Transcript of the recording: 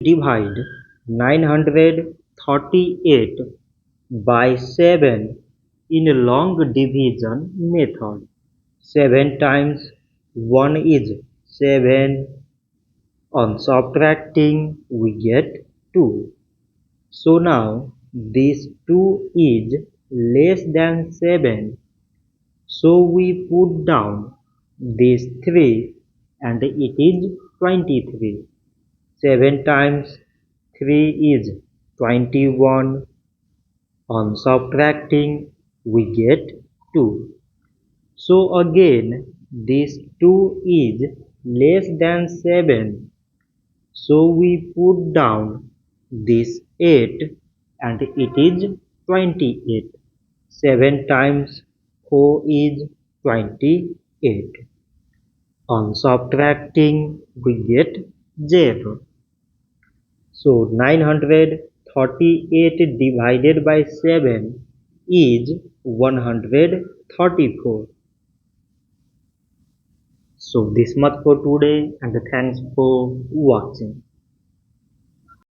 Divide 938 by 7 in a long division method. 7 times 1 is 7. On subtracting, we get 2. So now this 2 is less than 7. So we put down this 3 and it is 23. 7 times 3 is 21. On subtracting, we get 2. So again, this 2 is less than 7. So we put down this 8 and it is 28. 7 times 4 is 28. On subtracting, we get 0. So 938 divided by 7 is 134. So this much for today and thanks for watching.